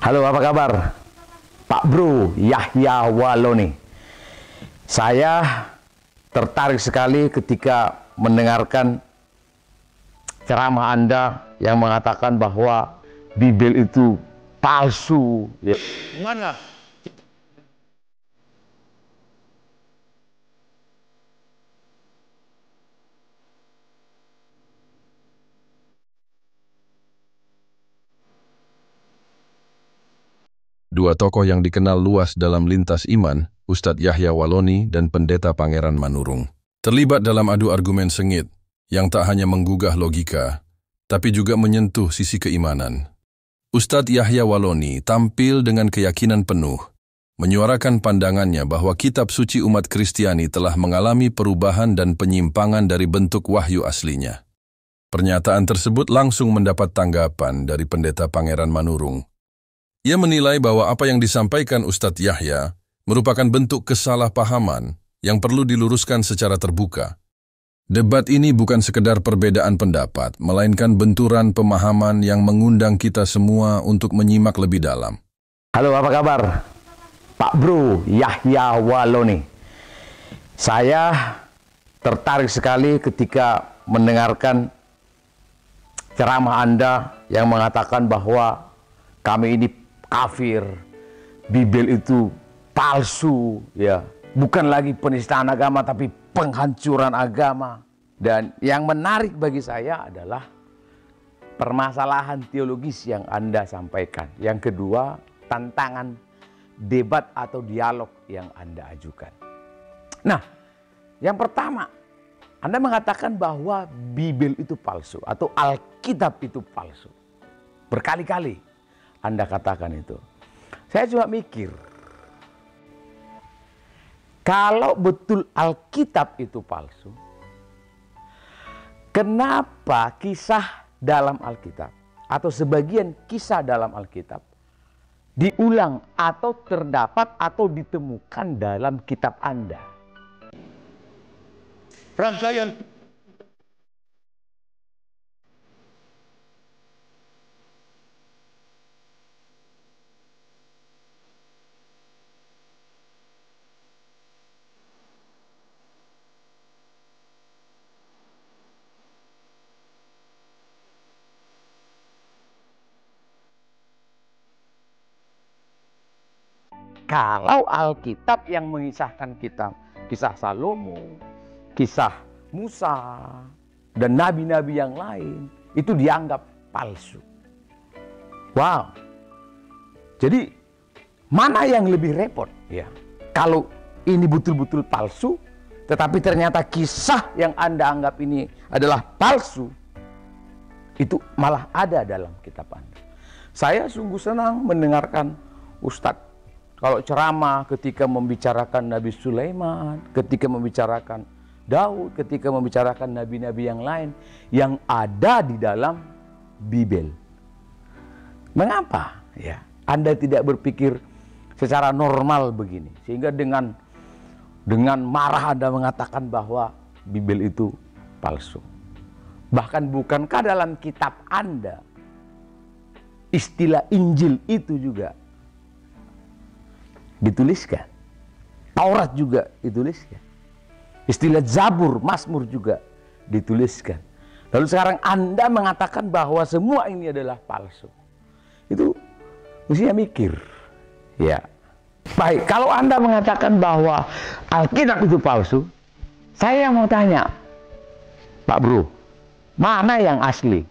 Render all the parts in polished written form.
Halo, apa kabar? Pak Bro Yahya Waloni. Saya tertarik sekali ketika mendengarkan ceramah Anda yang mengatakan bahwa Bible itu palsu. Mana? Dua tokoh yang dikenal luas dalam lintas iman, Ustadz Yahya Waloni dan Pendeta Pangeran Manurung, terlibat dalam adu argumen sengit yang tak hanya menggugah logika, tapi juga menyentuh sisi keimanan. Ustadz Yahya Waloni tampil dengan keyakinan penuh, menyuarakan pandangannya bahwa kitab suci umat Kristiani telah mengalami perubahan dan penyimpangan dari bentuk wahyu aslinya. Pernyataan tersebut langsung mendapat tanggapan dari Pendeta Pangeran Manurung. Ia menilai bahwa apa yang disampaikan Ustadz Yahya merupakan bentuk kesalahpahaman yang perlu diluruskan secara terbuka. Debat ini bukan sekedar perbedaan pendapat, melainkan benturan pemahaman yang mengundang kita semua untuk menyimak lebih dalam. Halo, apa kabar? Pak Bro Yahya Waloni. Saya tertarik sekali ketika mendengarkan ceramah Anda yang mengatakan bahwa kami ini kafir, Bible itu palsu, ya, bukan lagi penistaan agama tapi penghancuran agama. Dan yang menarik bagi saya adalah permasalahan teologis yang Anda sampaikan. Yang kedua, tantangan debat atau dialog yang Anda ajukan. Nah, yang pertama, Anda mengatakan bahwa Bible itu palsu atau Alkitab itu palsu. Berkali-kali Anda katakan itu. Saya cuma mikir, kalau betul Alkitab itu palsu, kenapa kisah dalam Alkitab atau sebagian kisah dalam Alkitab diulang atau terdapat atau ditemukan dalam kitab Anda? Rangkaian Kalau Alkitab yang mengisahkan kitab, kisah Salomo, kisah Musa, dan nabi-nabi yang lain, itu dianggap palsu. Wow. Jadi, mana yang lebih repot? Ya, kalau ini betul-betul palsu, tetapi ternyata kisah yang Anda anggap ini adalah palsu, itu malah ada dalam kitab Anda. Saya sungguh senang mendengarkan Ustadz kalau ceramah ketika membicarakan Nabi Sulaiman, ketika membicarakan Daud, ketika membicarakan nabi-nabi yang lain yang ada di dalam Bible. Mengapa? Ya, Anda tidak berpikir secara normal begini, sehingga dengan marah Anda mengatakan bahwa Bible itu palsu. Bahkan bukankah dalam kitab Anda istilah Injil itu juga dituliskan? Taurat juga dituliskan. Istilah Zabur, Mazmur juga dituliskan. Lalu sekarang Anda mengatakan bahwa semua ini adalah palsu. Itu mestinya mikir. Ya. Baik, kalau Anda mengatakan bahwa Alkitab itu palsu, saya mau tanya, Pak Bro, mana yang asli?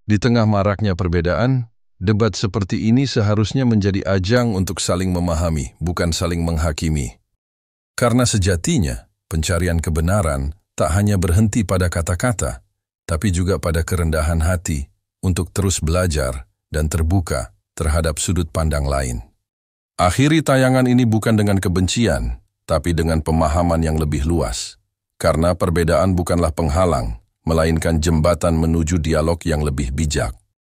Di tengah maraknya perbedaan, debat seperti ini seharusnya menjadi ajang untuk saling memahami, bukan saling menghakimi. Karena sejatinya, pencarian kebenaran tak hanya berhenti pada kata-kata, tapi juga pada kerendahan hati untuk terus belajar dan terbuka terhadap sudut pandang lain. Akhiri tayangan ini bukan dengan kebencian, tapi dengan pemahaman yang lebih luas. Karena perbedaan bukanlah penghalang, melainkan jembatan menuju dialog yang lebih bijak.